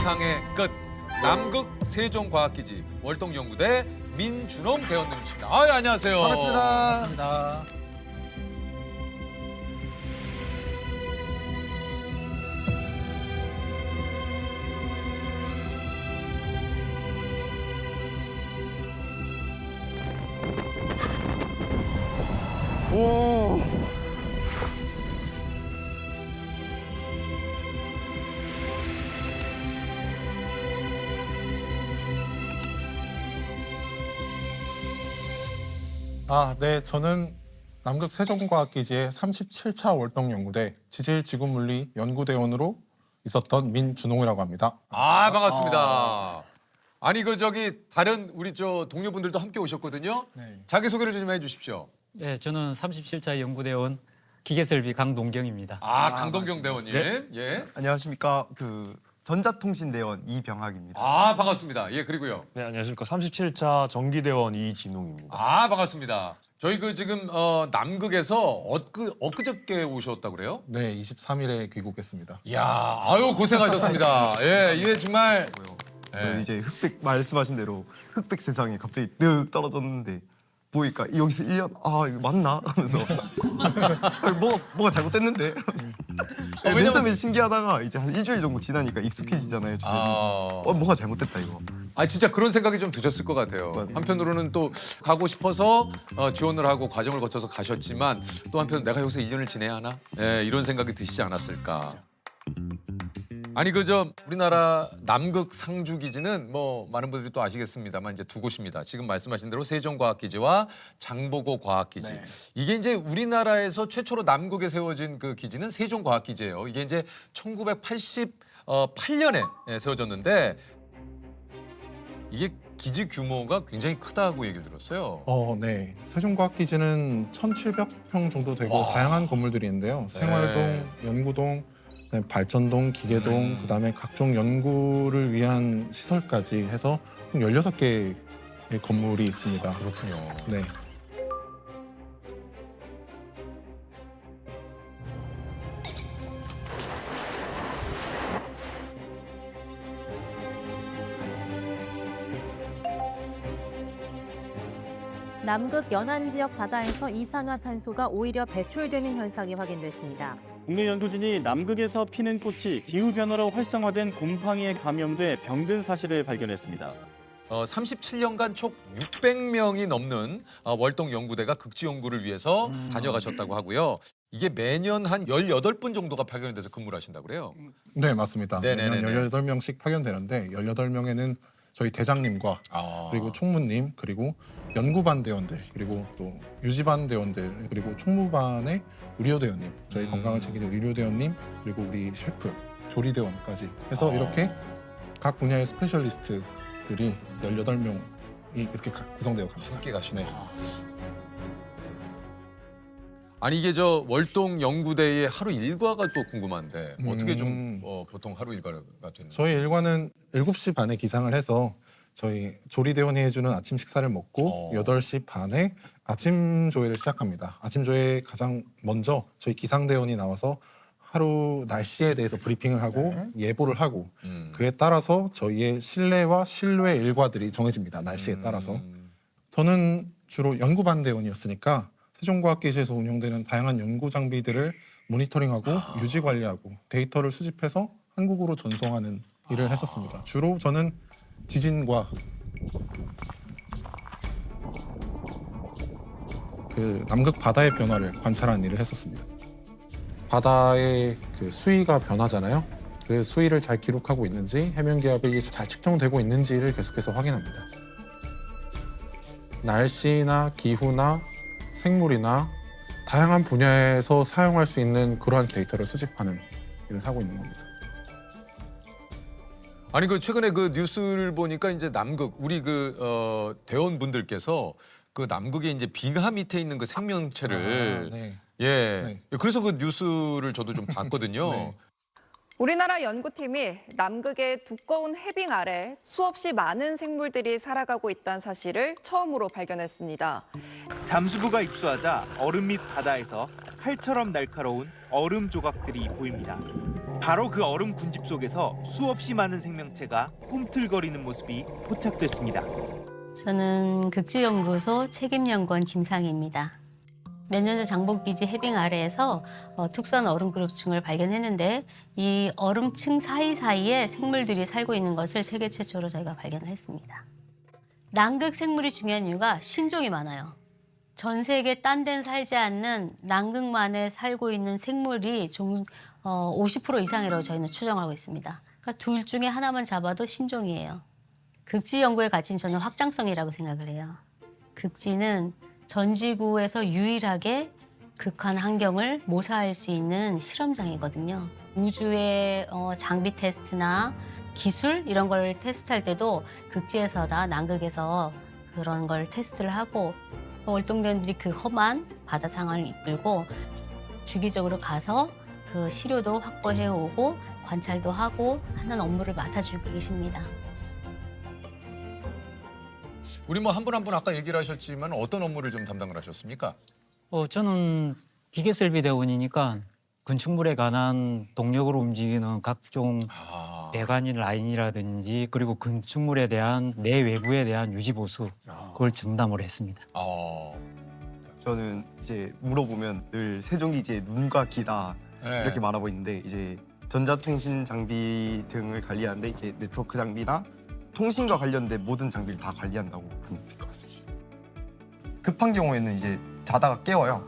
예상의 끝. 남극 세종과학기지 월동연구대 민준홍 대원님이십니다. 안녕하세요. 반갑습니다. 반갑습니다. 오. 네, 저는 남극 세종과학기지의 37차 월동연구대 지질지구물리 연구대원으로 있었던 민준홍이라고 합니다. 반갑습니다. 아니 다른 우리 동료분들도 함께 오셨거든요. 네. 자기소개를 좀 해주십시오. 네, 저는 37차 연구대원 기계설비 강동경입니다. 강동경 대원님. 네. 예. 안녕하십니까. 전자통신대원 이병학입니다. 반갑습니다. 예, 그리고요. 네, 안녕하십니까. 37차 정기대원 이진웅입니다. 반갑습니다. 저희 지금 남극에서 엊그저께 오셨다고 그래요? 네, 23일에 귀국했습니다. 이야, 고생하셨습니다. 예, 이게 정말 이제 흑백 말씀하신 대로 흑백 세상에 갑자기 뜩 떨어졌는데 보니까 여기서 1년 이거 맞나 하면서 아니, 뭐가 잘못됐는데 하면서 맨 처음에 신기하다가 이제 한 일주일 정도 지나니까 익숙해지잖아요. 주변이. 뭐가 잘못됐다 이거. 진짜 그런 생각이 좀 드셨을 것 같아요. 맞아요. 한편으로는 또 가고 싶어서 지원을 하고 과정을 거쳐서 가셨지만 또 한편 내가 여기서 1년을 지내야 하나? 예, 이런 생각이 드시지 않았을까? 아니 우리나라 남극 상주 기지는 많은 분들이 또 아시겠습니다만 이제 두 곳입니다. 지금 말씀하신 대로 세종과학기지와 장보고 과학기지. 네. 이게 이제 우리나라에서 최초로 남극에 세워진 그 기지는 세종과학기지예요. 이게 이제 1988년에 세워졌는데 이게 기지 규모가 굉장히 크다고 얘기를 들었어요. 네, 세종과학기지는 1,700평 정도 되고 다양한 건물들이 있는데요. 생활동, 연구동, 그다음에 발전동, 기계동, 그다음에 각종 연구를 위한 시설까지 해서 총 16개의 건물이 있습니다. 그렇군요. 네. 남극 연안 지역 바다에서 이산화탄소가 오히려 배출되는 현상이 확인됐습니다. 국내 연구진이 남극에서 피는 꽃이 기후변화로 활성화된 곰팡이에 감염돼 병든 사실을 발견했습니다. 37년간 총 600명이 넘는 월동 연구대가 극지 연구를 위해서 다녀가셨다고 하고요. 이게 매년 한 18분 정도가 파견이 돼서 근무를 하신다고 그래요. 네, 맞습니다. 네네네네. 매년 18명씩 파견되는데 18명에는 저희 대장님과 그리고 총무님 그리고 연구반 대원들 그리고 또 유지반 대원들 그리고 총무반의 의료대원님 저희 건강을 책임질 의료대원님 그리고 우리 셰프 조리대원까지 해서 이렇게 각 분야의 스페셜리스트들이 18명이 이렇게 구성되어 갑니다. 함께 가시네요. 네. 아니 이게 월동 연구대의 하루 일과가 또 궁금한데 어떻게 보통 하루 일과가 되는 저희 일과는 7시 반에 기상을 해서 저희 조리대원이 해주는 아침 식사를 먹고 8시 반에 아침 조회를 시작합니다. 아침 조회 가장 먼저 저희 기상대원이 나와서 하루 날씨에 대해서 브리핑을 하고 예보를 하고 그에 따라서 저희의 실내와 실외 일과들이 정해집니다. 날씨에 따라서. 저는 주로 연구반 대원이었으니까 세종과학기지에서 운영되는 다양한 연구 장비들을 모니터링하고 유지 관리하고 데이터를 수집해서 한국으로 전송하는 일을 했었습니다. 주로 저는 지진과 남극 바다의 변화를 관찰하는 일을 했었습니다. 바다의 수위가 변하잖아요. 그 수위를 잘 기록하고 있는지 해면 기압이 잘 측정되고 있는지를 계속해서 확인합니다. 날씨나 기후나 생물이나 다양한 분야에서 사용할 수 있는 그러한 데이터를 수집하는 일을 하고 있는 겁니다. 아니 최근에 뉴스를 보니까 이제 남극 우리 대원분들께서 남극에 이제 비가 밑에 있는 생명체를 네. 예. 그래서 뉴스를 저도 좀 봤거든요. 네. 우리나라 연구팀이 남극의 두꺼운 해빙 아래 수없이 많은 생물들이 살아가고 있다는 사실을 처음으로 발견했습니다. 잠수부가 입수하자 얼음 밑 바다에서 칼처럼 날카로운 얼음 조각들이 보입니다. 바로 그 얼음 군집 속에서 수없이 많은 생명체가 꿈틀거리는 모습이 포착됐습니다. 저는 극지연구소 책임연구원 김상희입니다. 몇 년 전 장복기지 해빙 아래에서 특수한 얼음 그룹층을 발견했는데 이 얼음층 사이사이에 생물들이 살고 있는 것을 세계 최초로 저희가 발견을 했습니다. 남극 생물이 중요한 이유가 신종이 많아요. 전 세계 딴 데는 살지 않는 남극만에 살고 있는 생물이 50% 이상이라고 저희는 추정하고 있습니다. 그러니까 둘 중에 하나만 잡아도 신종이에요. 극지 연구의 가치는 저는 확장성이라고 생각을 해요. 극지는 전 지구에서 유일하게 극한 환경을 모사할 수 있는 실험장이거든요. 우주의 장비 테스트나 기술 이런 걸 테스트할 때도 극지에서다 남극에서 그런 걸 테스트를 하고 월동대원들이 그 험한 바다 상황을 이끌고 주기적으로 가서 그 시료도 확보해 오고 관찰도 하고 하는 업무를 맡아주고 계십니다. 우리 뭐 한 분 한 분 아까 얘기를 하셨지만 어떤 업무를 좀 담당을 하셨습니까? 저는 기계설비대원이니까 건축물에 관한 동력으로 움직이는 각종 배관 라인이라든지 그리고 건축물에 대한 내외부에 대한 유지 보수 그걸 전담을 했습니다. 저는 이제 물어보면 늘 세종기지의 눈과 귀다 네. 이렇게 말하고 있는데 이제 전자통신 장비 등을 관리하는데 이제 네트워크 장비나 통신과 관련된 모든 장비를 다 관리한다고 보면 될 것 같습니다. 급한 경우에는 이제 자다가 깨워요.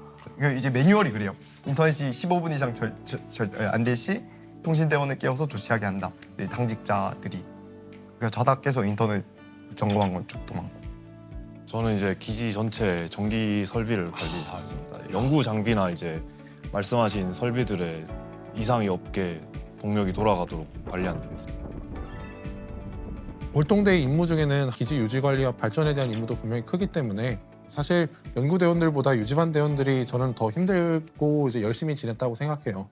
이제 매뉴얼이 그래요. 인터넷이 15분 이상 안 될 시 통신대원을 깨워서 조치하게 한다. 당직자들이 그러니까 자다 깨서 인터넷 점검한 건 쪽도 많고. 저는 이제 기지 전체 전기 설비를 관리했었습니다. 연구 장비나 이제 말씀하신 설비들의 이상이 없게 동력이 돌아가도록 관리하는 게 있습니다. 월동대의 임무 중에는 기지 유지 관리와 발전에 대한 임무도 분명히 크기 때문에 사실 연구대원들보다 유지반 대원들이 저는 더 힘들고 이제 열심히 지냈다고 생각해요.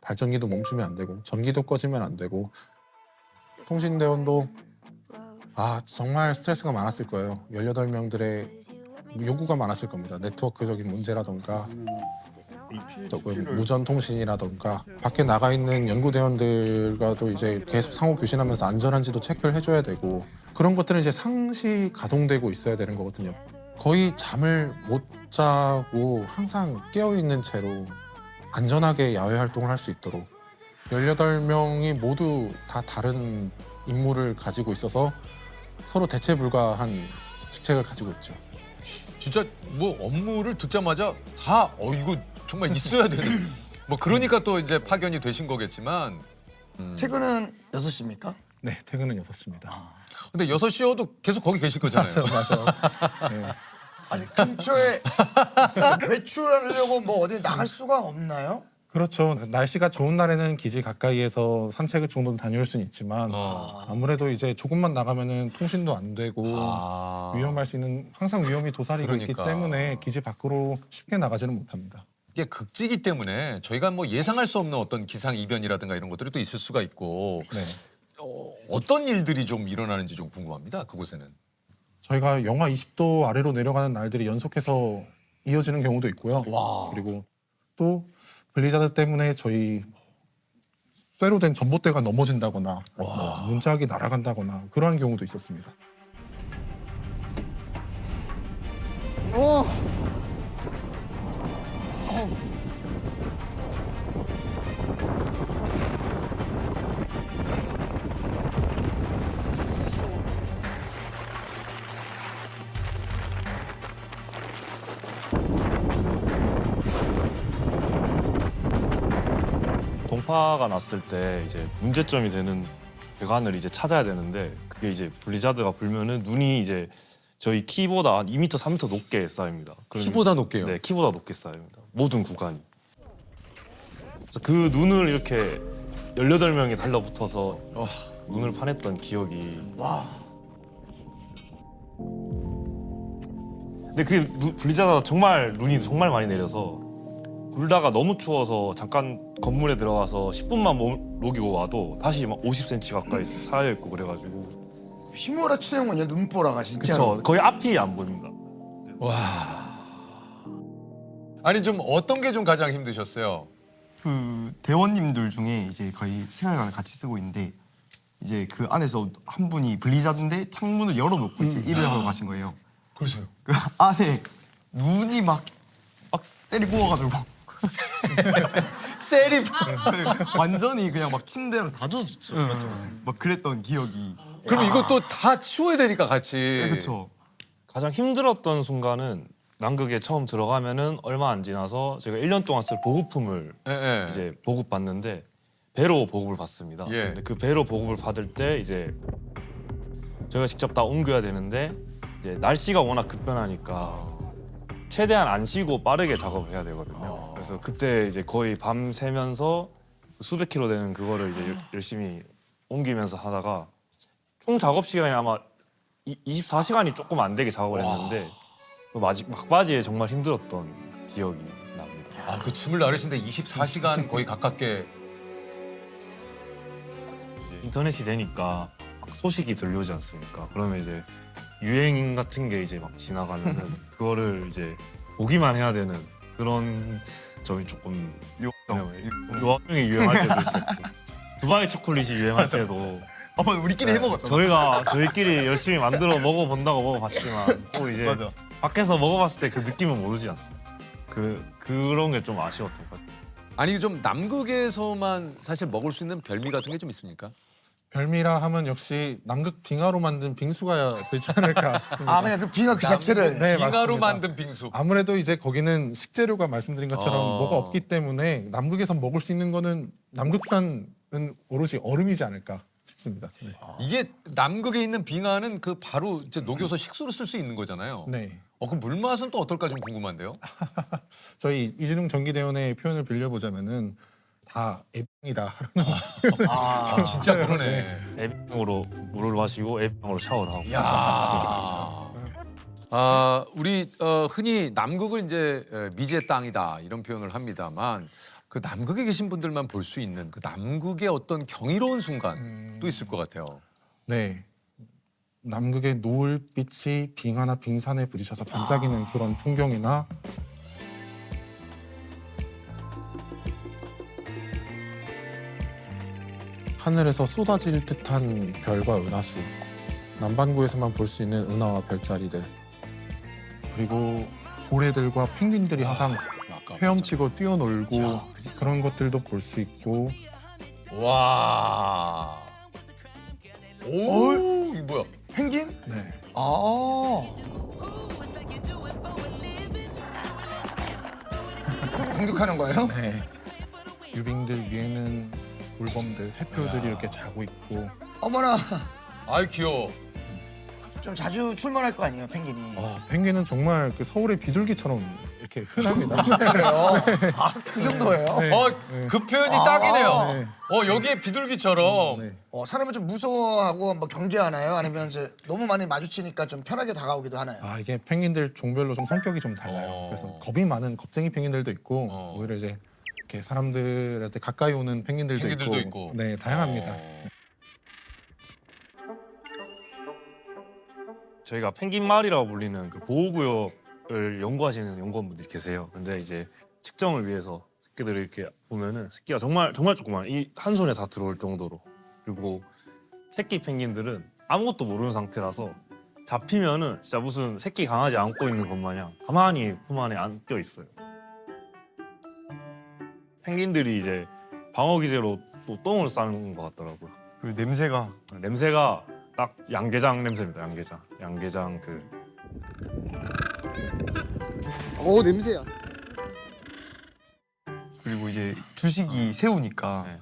발전기도 멈추면 안 되고 전기도 꺼지면 안 되고 통신대원도 정말 스트레스가 많았을 거예요. 18명들의 요구가 많았을 겁니다. 네트워크적인 문제라던가 또는 무전 통신이라던가 밖에 나가 있는 연구대원들과도 이제 계속 상호 교신하면서 안전한지도 체크를 해줘야 되고 그런 것들은 이제 상시 가동되고 있어야 되는 거거든요. 거의 잠을 못 자고 항상 깨어있는 채로 안전하게 야외 활동을 할 수 있도록 18명이 모두 다 다른 임무를 가지고 있어서 서로 대체 불가한 직책을 가지고 있죠. 진짜 뭐 업무를 듣자마자 다 이거 정말 있어야 되는 뭐 그러니까 또 이제 파견이 되신 거겠지만 퇴근은 6시입니까? 네, 퇴근은 6시입니다. 근데 6시여도 계속 거기 계실 거잖아요. 맞아요. 네. 아니 근처에 외출하려고 뭐 어디 나갈 수가 없나요? 그렇죠. 날씨가 좋은 날에는 기지 가까이에서 산책을 정도는 다녀올 수는 있지만 아무래도 이제 조금만 나가면은 통신도 안 되고 위험할 수 있는 항상 위험이 도사리고 있기 때문에 기지 밖으로 쉽게 나가지는 못합니다. 이게 극지기 때문에 저희가 뭐 예상할 수 없는 어떤 기상 이변이라든가 이런 것들이 또 있을 수가 있고 어떤 일들이 좀 일어나는지 좀 궁금합니다. 그곳에는. 저희가 영하 20도 아래로 내려가는 날들이 연속해서 이어지는 경우도 있고요. 그리고 또 블리자드 때문에 저희 쇠로 된 전봇대가 넘어진다거나 문짝이 날아간다거나 그러한 경우도 있었습니다. 동파가 났을 때 이제 문제점이 되는 배관을 이제 찾아야 되는데 그게 이제 블리자드가 불면은 눈이 이제 저희 키보다 한 2m, 3m 높게 쌓입니다. 키보다 높게요? 네, 키보다 높게 쌓입니다. 모든 구간이. 그래서 그 눈을 이렇게 18명이 달라붙어서 눈을 파냈던 기억이. 근데 그게 블리자드가 정말 눈이 정말 많이 내려서 굴다가 너무 추워서 잠깐 건물에 들어가서 10분만 녹이고 와도 다시 막 50cm 가까이 쌓여 있고 그래가지고 휘몰아치는군요. 눈보라가 진짜로. 그쵸. 거의 앞이 안 보입니다. 와. 아니 좀 어떤 게 좀 가장 힘드셨어요? 그 대원님들 중에 이제 거의 생활관을 같이 쓰고 있는데 이제 그 안에서 한 분이 블리자드인데 창문을 열어놓고 이제 일을 하러 가신 거예요. 그래서요. 그 안에 눈이 막 셀이 부어가지고 세리. 완전히 그냥 막 침대랑 다 젖었죠. 맞죠? 막 그랬던 기억이. 그럼 이것도 다 치워야 되니까 같이. 네, 그렇죠. 가장 힘들었던 순간은 남극에 처음 들어가면은 얼마 안 지나서 제가 1년 동안 쓸 보급품을 예, 예. 이제 보급받는데 배로 보급을 받습니다. 예. 근데 그 배로 보급을 받을 때 이제 저희가 직접 다 옮겨야 되는데 이제 날씨가 워낙 급변하니까 최대한 안 쉬고 빠르게 작업을 해야 되거든요. 그래서 그때 이제 거의 밤 새면서 수백 킬로 되는 그거를 이제 열심히 옮기면서 하다가 총 작업 시간이 아마 24시간이 조금 안 되게 작업을 했는데 그 막바지에 정말 힘들었던 기억이 납니다. 아, 그 춤을 나르신데 24시간 거의 가깝게. 인터넷이 되니까 막 소식이 들려오지 않습니까? 그러면 이제 유행 같은 게 이제 막 지나가면은 그거를 이제 보기만 해야 되는 그런 점이 조금 요학명이 유행할 때도 있었고 두바이 초콜릿이 유행할 때도 우리끼리 해먹었잖아. 저희끼리 열심히 만들어 먹어본다고 먹어봤지만 또 이제 맞아. 밖에서 먹어봤을 때 그 느낌은 모르지 않습니까? 그런 게 좀 아쉬웠던 것 같아요. 아니 좀 남극에서만 사실 먹을 수 있는 별미 같은 게 좀 있습니까? 별미라 하면 역시 남극 빙하로 만든 빙수가 되지 않을까 싶습니다. 아 그냥 그 빙하 그 자체를. 네, 빙하로 맞습니다. 만든 빙수. 아무래도 이제 거기는 식재료가 말씀드린 것처럼 어. 뭐가 없기 때문에 남극에서 먹을 수 있는 거는 남극산은 오로지 얼음이지 않을까 싶습니다. 네. 이게 남극에 있는 빙하는 그 바로 이제 녹여서 식수로 쓸 수 있는 거잖아요. 네. 그 물맛은 또 어떨까 좀 궁금한데요. 저희 이진웅 전기대원의 표현을 빌려보자면은 다 애병이다. 아, 진짜 그러네. 애병으로 물을 마시고 애병으로 샤워를 하고. 야. 아, 우리 흔히 남극을 이제 미지의 땅이다 이런 표현을 합니다만 그 남극에 계신 분들만 볼 수 있는 그 남극의 어떤 경이로운 순간도 있을 것 같아요. 네. 남극의 노을빛이 빙하나 빙산에 부딪혀서 반짝이는 그런 풍경이나 하늘에서 쏟아질 듯한 별과 은하수, 남반구에서만 볼 수 있는 은하와 별자리들, 그리고 고래들과 펭귄들이 항상 헤엄치고 뛰어놀고 그런 것들도 볼 수 있고. 와. 오, 이거 뭐야? 펭귄? 네. 아. 공격하는 거예요? 네. 유빙들 위에는 울범들, 해표들이 이렇게 자고 있고. 어머나. 아이 귀여워. 좀 자주 출몰할 거 아니에요, 펭귄이. 펭귄은 정말 그 서울의 비둘기처럼 이렇게 흔합니다. 그래요? 아, 그 정도예요? 네. 그 표현이 딱이네요. 네. 여기에 비둘기처럼. 네. 사람을 좀 무서워하고 뭐 경계하나요? 아니면 이제 너무 많이 마주치니까 좀 편하게 다가오기도 하나요? 이게 펭귄들 종별로 좀 성격이 좀 달라요. 그래서 겁이 많은 겁쟁이 펭귄들도 있고 오히려 이제 이렇게 사람들한테 가까이 오는 펭귄들도 있고. 네, 다양합니다. 저희가 펭귄 마을이라고 불리는 그 보호구역을 연구하시는 연구원분들이 계세요. 근데 이제 측정을 위해서 새끼들을 이렇게 보면은 새끼가 정말 조그만 이 한 손에 다 들어올 정도로. 그리고 새끼 펭귄들은 아무것도 모르는 상태라서 잡히면은 진짜 무슨 새끼 강아지 안고 있는 것 마냥 가만히 품 안에 안겨 있어요. 펭귄들이 이제 방어 기제로 또 똥을 싸는 것 같더라고요. 그 냄새가 딱 양계장 냄새입니다. 양계장 그. 냄새야. 그리고 이제 주식이 새우니까 네.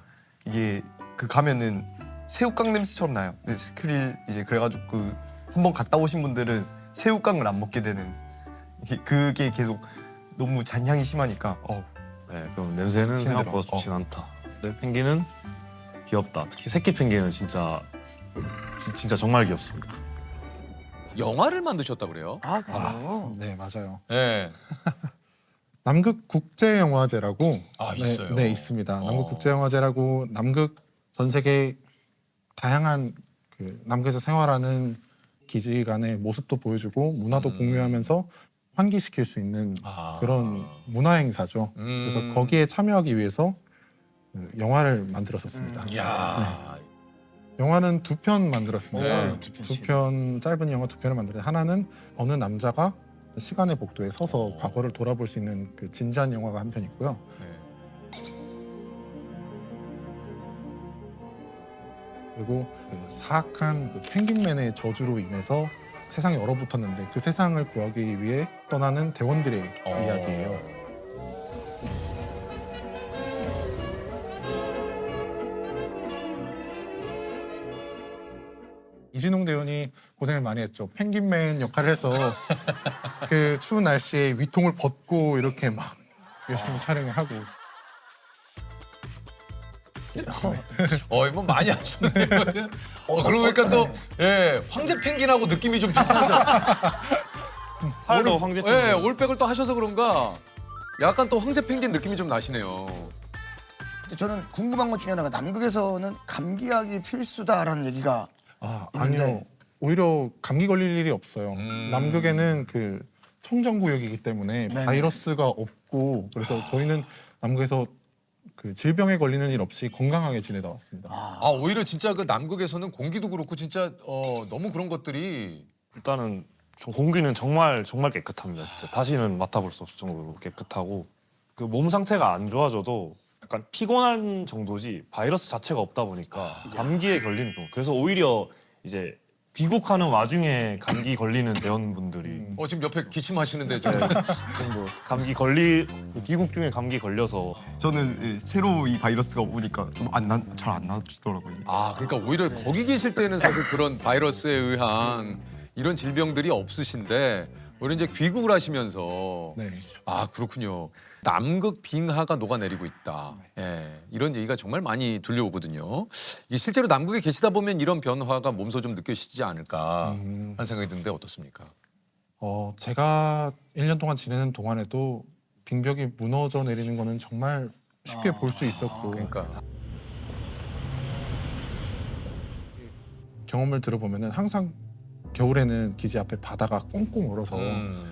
이게 그 가면은 새우깡 냄새처럼 나요. 근데 스크릴 이제 그래가지고 그 한번 갔다 오신 분들은 새우깡을 안 먹게 되는 그게 계속 너무 잔향이 심하니까 네, 그럼 냄새는 힘들어. 생각보다 좋진 않다. 근데 펭귄은 귀엽다. 특히 새끼 펭귄은 진짜 정말 귀엽습니다. 영화를 만드셨다 그래요? 아, 그래요? 네, 맞아요. 네. 남극 국제영화제라고 있어요? 네, 있습니다. 남극 국제영화제라고 남극 전 세계 다양한 그 남극에서 생활하는 기지간의 모습도 보여주고 문화도 공유하면서 환기시킬 수 있는 그런 문화 행사죠. 그래서 거기에 참여하기 위해서 그 영화를 만들었었습니다. 이야. 영화는 2편 만들었습니다. 오, 두 편씩. 두 편 짧은 영화 2편을 만들었는데 하나는 어느 남자가 시간의 복도에 서서 과거를 돌아볼 수 있는 그 진지한 영화가 한 편 있고요. 네. 그리고 그 사악한 그 펭귄맨의 저주로 인해서 세상이 얼어붙었는데 그 세상을 구하기 위해 떠나는 대원들의 이야기예요. 이진웅 대원이 고생을 많이 했죠. 펭귄맨 역할을 해서 그 추운 날씨에 위통을 벗고 이렇게 막 열심히 촬영을 하고. 이거 많이 하셨네요. 그러고 보니까 또 예, 황제 펭귄하고 느낌이 좀 비슷하셔. 팔도 황제 예, 올백을 또 하셔서 그런가 약간 또 황제 펭귄 느낌이 좀 나시네요. 근데 저는 궁금한 것 중에 하나가 남극에서는 감기약이 필수다라는 얘기가 아니요. 있는데. 오히려 감기 걸릴 일이 없어요. 음. 남극에는 그 청정구역이기 때문에 네네. 바이러스가 없고 그래서 저희는 남극에서 그 질병에 걸리는 일 없이 건강하게 지내다 왔습니다. 오히려 진짜 그 남극에서는 공기도 그렇고 진짜 너무 그런 것들이 일단은 공기는 정말 깨끗합니다. 진짜 다시는 맡아볼 수 없을 정도로 깨끗하고 그 몸 상태가 안 좋아져도 약간 피곤한 정도지 바이러스 자체가 없다 보니까 감기에 걸리는 경우. 그래서 오히려 이제 귀국하는 와중에 감기 걸리는 대원분들이 지금 옆에 기침하시는데 좀. 뭐 귀국 중에 감기 걸려서 저는 새로 이 바이러스가 오니까 좀 잘 안 나아지더라고요. 그러니까 오히려 거기 계실 때는 사실 그런 바이러스에 의한 이런 질병들이 없으신데 오히려 이제 귀국을 하시면서 네. 그렇군요. 남극 빙하가 녹아내리고 있다. 예, 이런 얘기가 정말 많이 들려오거든요. 이게 실제로 남극에 계시다 보면 이런 변화가 몸소 좀 느껴지지 않을까 하는 생각이 드는데 어떻습니까? 제가 1년 동안 지내는 동안에도 빙벽이 무너져 내리는 거는 정말 쉽게 볼 수 있었고 그러니까. 경험을 들어보면은 항상 겨울에는 기지 앞에 바다가 꽁꽁 얼어서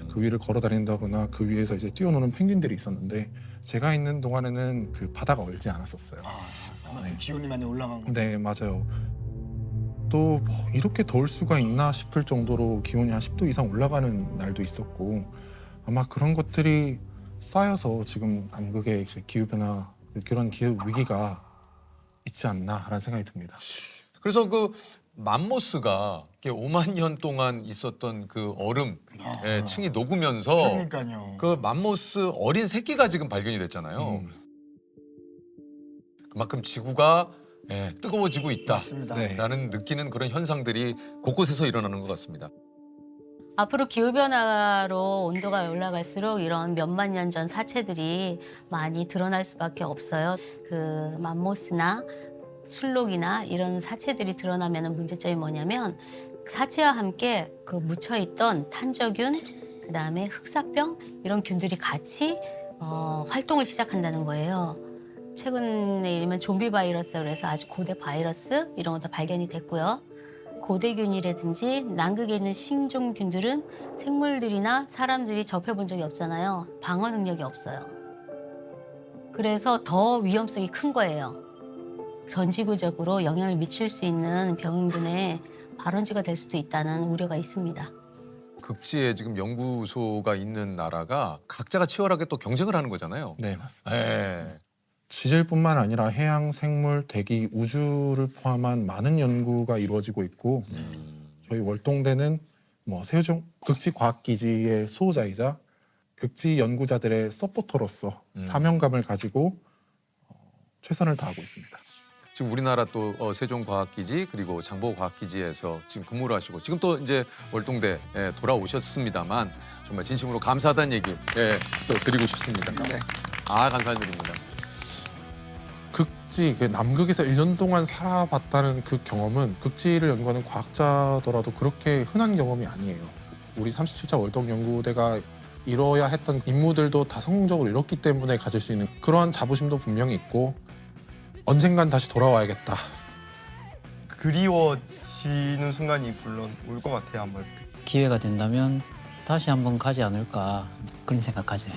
그 위를 걸어 다닌다거나 그 위에서 이제 뛰어노는 펭귄들이 있었는데 제가 있는 동안에는 그 바다가 얼지 않았었어요. 기온이 많이 올라간 거. 네, 맞아요. 또 뭐 이렇게 더울 수가 있나 싶을 정도로 기온이 한 10도 이상 올라가는 날도 있었고 아마 그런 것들이 쌓여서 지금 남극의 기후 변화 그런 기후 위기가 있지 않나라는 생각이 듭니다. 그래서 그 맘모스가 5만 년 동안 있었던 그 얼음 층이 녹으면서 그러니까요. 그 맘모스 어린 새끼가 지금 발견이 됐잖아요. 그만큼 지구가 뜨거워지고 맞습니다. 있다라는 느끼는 그런 현상들이 곳곳에서 일어나는 것 같습니다. 앞으로 기후변화로 온도가 올라갈수록 이런 몇만 년 전 사체들이 많이 드러날 수밖에 없어요. 그 맘모스나 술록이나 이런 사체들이 드러나면 문제점이 뭐냐면 사체와 함께 그 묻혀있던 탄저균, 그다음에 흑사병 이런 균들이 같이 활동을 시작한다는 거예요. 최근에 이르면 좀비 바이러스 그래서 아주 고대 바이러스 이런 것도 발견이 됐고요. 고대균이라든지 남극에 있는 식용균들은 생물들이나 사람들이 접해본 적이 없잖아요. 방어 능력이 없어요. 그래서 더 위험성이 큰 거예요. 전 지구적으로 영향을 미칠 수 있는 병균의 발원지가 될 수도 있다는 우려가 있습니다. 극지에 지금 연구소가 있는 나라가 각자가 치열하게 또 경쟁을 하는 거잖아요. 네, 맞습니다. 예. 지질뿐만 아니라 해양, 생물, 대기, 우주를 포함한 많은 연구가 이루어지고 있고 저희 월동대는 뭐 세종 극지과학기지의 수호자이자 극지 연구자들의 서포터로서 사명감을 가지고 최선을 다하고 있습니다. 지금 우리나라 또 세종과학기지 그리고 장보과학기지에서 지금 근무를 하시고 지금 또 이제 월동대에 돌아오셨습니다만 정말 진심으로 감사하다는 얘기 또 드리고 싶습니다. 감사드립니다. 극지, 남극에서 1년 동안 살아봤다는 그 경험은 극지를 연구하는 과학자더라도 그렇게 흔한 경험이 아니에요. 우리 37차 월동연구대가 이뤄야 했던 임무들도 다 성공적으로 이뤘기 때문에 가질 수 있는 그러한 자부심도 분명히 있고 언젠간 다시 돌아와야겠다. 그리워지는 순간이 물론 올 것 같아요. 한번. 기회가 된다면 다시 한번 가지 않을까 그런 생각 가져요.